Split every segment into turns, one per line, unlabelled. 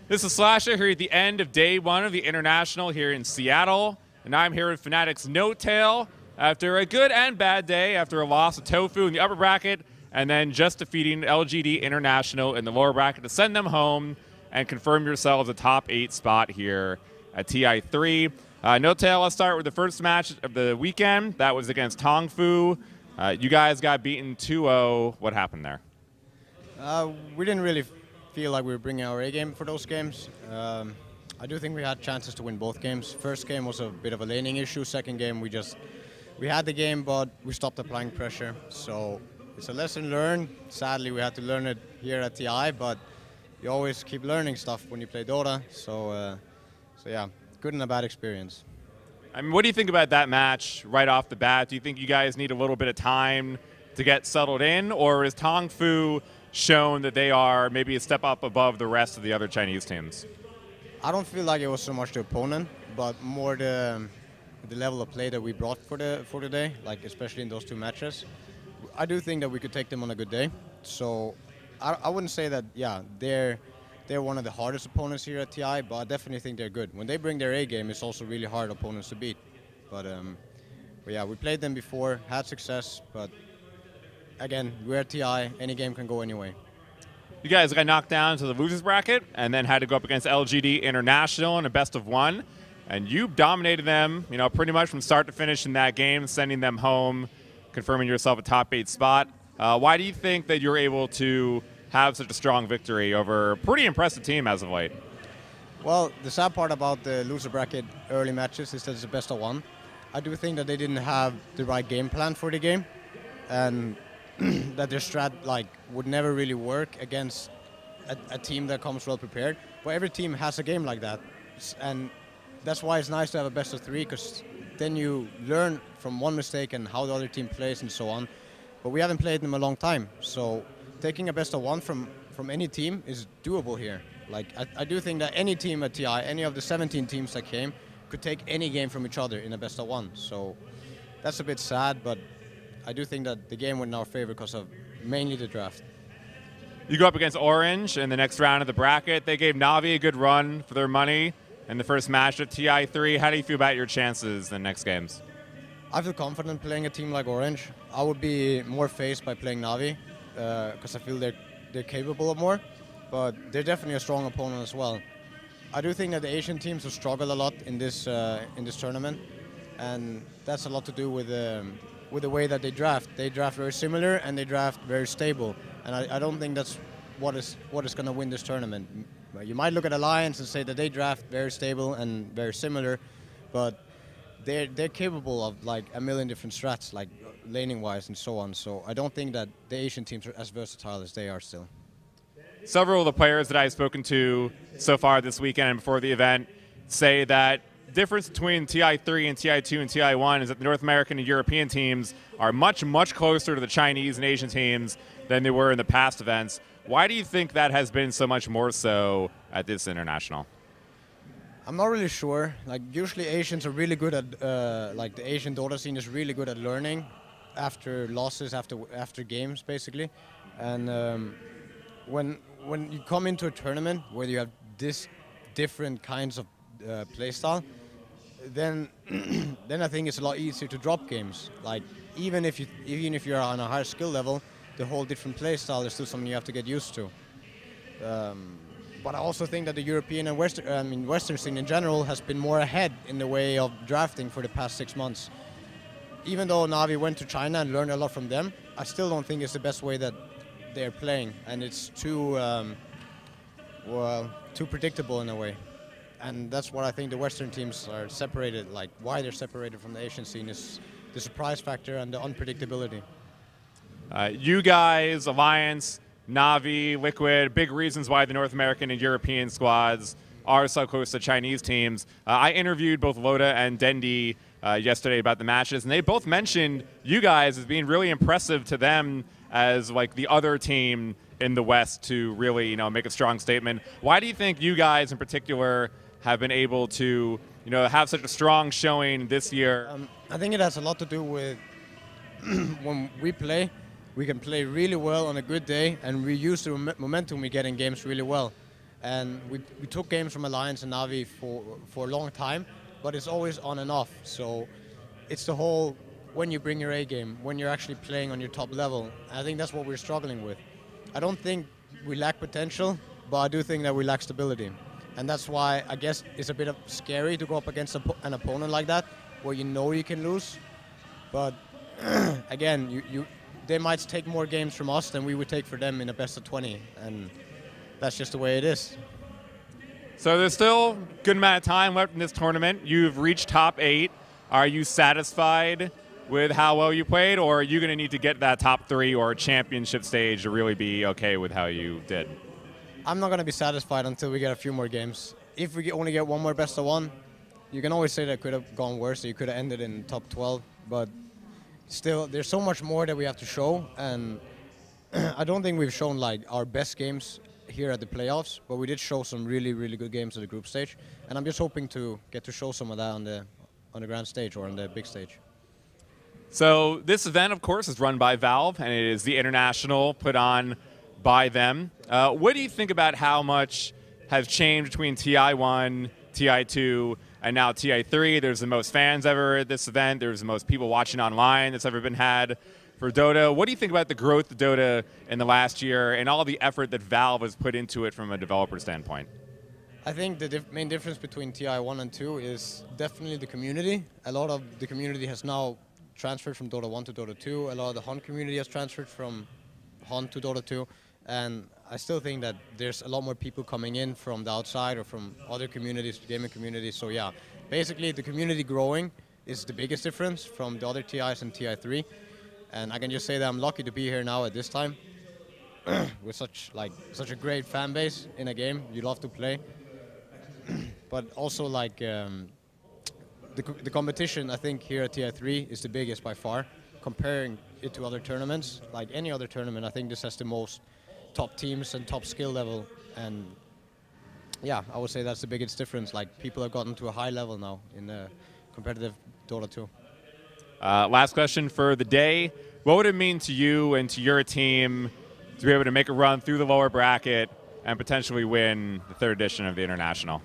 This is Slasher here at the end of day one of the International here in Seattle, and I'm here with Fnatic's N0tail after a good and bad day after a loss of Tofu in the upper bracket and then just defeating LGD International in the lower bracket to send them home and confirm yourselves a top 8 spot here at TI3. N0tail, let's start with the first match of the weekend. That was against Tongfu. You guys got beaten 2-0. What happened there?
We didn't really feel like we were bringing our A game for those games. I do think we had chances to win both games. First game was a bit of a laning issue. Second game, we had the game, but we stopped applying pressure. So it's a lesson learned. Sadly, we had to learn it here at TI, but you always keep learning stuff when you play Dota. So yeah, good and a bad experience.
I mean, what do you think about that match right off the bat? Do you think you guys need a little bit of time to get settled in, or is Tongfu shown that they are maybe a step up above the rest of the other Chinese teams?
I don't feel like it was so much the opponent, but more the level of play that we brought for the day, like especially in those two matches. I do think that we could take them on a good day. So I wouldn't say that, yeah, they're one of the hardest opponents here at TI, but I definitely think they're good. When they bring their A game, it's also really hard opponents to beat. But yeah, we played them before, had success, but again, we're at TI, any game can go anyway.
You guys got knocked down to the losers bracket and then had to go up against LGD International in a best of one. And you dominated them, you know, pretty much from start to finish in that game, sending them home, confirming yourself a top 8 spot. Why do you think that you're able to have such a strong victory over a pretty impressive team as of late?
Well, the sad part about the loser bracket early matches is that it's a best of one. I do think that they didn't have the right game plan for the game, and that their strat would never really work against a team that comes well prepared. But every team has a game like that, and that's why it's nice to have a best of 3, because then you learn from one mistake and how the other team plays and so on. But we haven't played them a long time, so taking a best of 1 from any team is doable here. Like I do think that any team at TI, any of the 17 teams that came, could take any game from each other in a best of 1. So that's a bit sad, but I do think that the game went in our favor because of mainly the draft.
You go up against Orange in the next round of the bracket. They gave Na'Vi a good run for their money in the first match at TI3. How do you feel about your chances in the next games?
I feel confident playing a team like Orange. I would be more faced by playing Na'Vi because I feel they're capable of more, but they're definitely a strong opponent as well. I do think that the Asian teams have struggled a lot in this tournament, and that's a lot to do with the way that they draft. They draft very similar and they draft very stable, and I don't think that's what is going to win this tournament. You might look at Alliance and say that they draft very stable and very similar, but they're capable of like a million different strats, like laning wise and so on. So I don't think that the Asian teams are as versatile as they are still.
Several of the players that I've spoken to so far this weekend and before the event say that the difference between TI3 and TI2 and TI1 is that the North American and European teams are much, much closer to the Chinese and Asian teams than they were in the past events. Why do you think that has been so much more so at this international?
I'm not really sure. Like usually Asians are really good at, like the Asian Dota scene is really good at learning after losses, after games basically. And when you come into a tournament where you have this different kinds of playstyle, then I think it's a lot easier to drop games. Like even if you're on a higher skill level, the whole different playstyle is still something you have to get used to. But I also think that the European and Western scene in general has been more ahead in the way of drafting for the past 6 months. Even though Na'Vi went to China and learned a lot from them, I still don't think it's the best way that they're playing, and it's too predictable in a way. And that's what I think the Western teams are separated, like why they're separated from the Asian scene is the surprise factor and the unpredictability.
You guys, Alliance, Na'Vi, Liquid, big reasons why the North American and European squads are so close to Chinese teams. I interviewed both Loda and Dendi yesterday about the matches, and they both mentioned you guys as being really impressive to them as like the other team in the West to really, you know, make a strong statement. Why do you think you guys in particular have been able to, you know, have such a strong showing this year?
I think it has a lot to do with when we play, we can play really well on a good day, and we use the momentum we get in games really well. And we took games from Alliance and Navi for a long time, but it's always on and off. So it's the whole, when you bring your A game, when you're actually playing on your top level. I think that's what we're struggling with. I don't think we lack potential, but I do think that we lack stability. And that's why I guess it's a bit scary to go up against an opponent like that, where you know you can lose. But again, they might take more games from us than we would take for them in a best of 20. And that's just the way it is.
So there's still a good amount of time left in this tournament. You've reached top 8. Are you satisfied with how well you played, or are you going to need to get that top 3 or championship stage to really be okay with how you did?
I'm not going to be satisfied until we get a few more games. If we only get one more best of 1, you can always say that it could have gone worse, so you could have ended in top 12, but still, there's so much more that we have to show, and I don't think we've shown like our best games here at the playoffs, but we did show some really, really good games at the group stage, and I'm just hoping to get to show some of that on the grand stage or on the big stage.
So this event, of course, is run by Valve, and it is the International put on by them. What do you think about how much has changed between TI1, TI2, and now TI3? There's the most fans ever at this event. There's the most people watching online that's ever been had for Dota. What do you think about the growth of Dota in the last year and all the effort that Valve has put into it from a developer standpoint?
I think the main difference between TI1 and 2 is definitely the community. A lot of the community has now transferred from Dota 1 to Dota 2. A lot of the Hunt community has transferred from Hunt to Dota 2. And I still think that there's a lot more people coming in from the outside or from other communities, gaming communities. So yeah, basically the community growing is the biggest difference from the other TIs and TI3. And I can just say that I'm lucky to be here now at this time with such a great fan base in a game you love to play. But also like the competition, I think here at TI3 is the biggest by far. Comparing it to other tournaments, like any other tournament, I think this has the most top teams and top skill level. And yeah, I would say that's the biggest difference. Like people have gotten to a high level now in the competitive Dota 2.
Last question for the day. What would it mean to you and to your team to be able to make a run through the lower bracket and potentially win the 3rd edition of the International?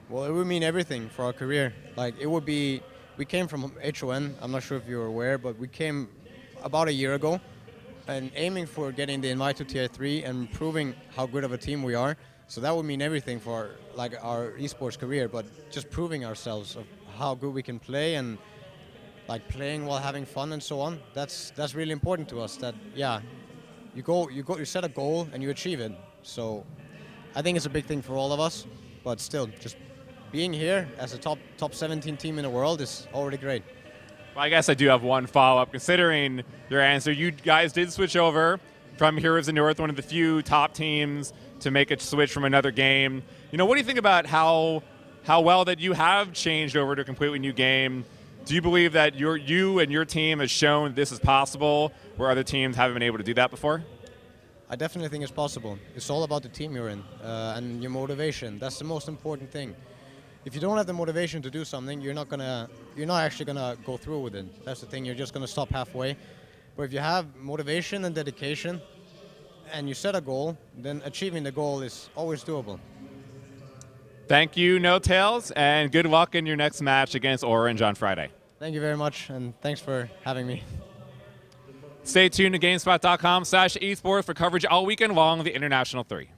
Well, it would mean everything for our career. Like it would be, we came from HON, I'm not sure if you're aware, but we came about a year ago and aiming for getting the invite to TI3 and proving how good of a team we are. So that would mean everything for our esports career, but just proving ourselves of how good we can play and like playing while having fun and so on. That's really important to us. That yeah, you set a goal and you achieve it. So I think it's a big thing for all of us. But still, just being here as a top 17 team in the world is already great.
Well, I guess I do have one follow-up. Considering your answer, you guys did switch over from Heroes of the North, one of the few top teams to make a switch from another game. You know, what do you think about how well that you have changed over to a completely new game? Do you believe that you and your team has shown this is possible, where other teams haven't been able to do that before?
I definitely think it's possible. It's all about the team you're in and your motivation. That's the most important thing. If you don't have the motivation to do something, you're not actually gonna go through with it. That's the thing. You're just gonna stop halfway. But if you have motivation and dedication, and you set a goal, then achieving the goal is always doable.
Thank you, N0tails, and good luck in your next match against Orange on Friday.
Thank you very much, and thanks for having me.
Stay tuned to GameSpot.com/esports for coverage all weekend long of the International 3.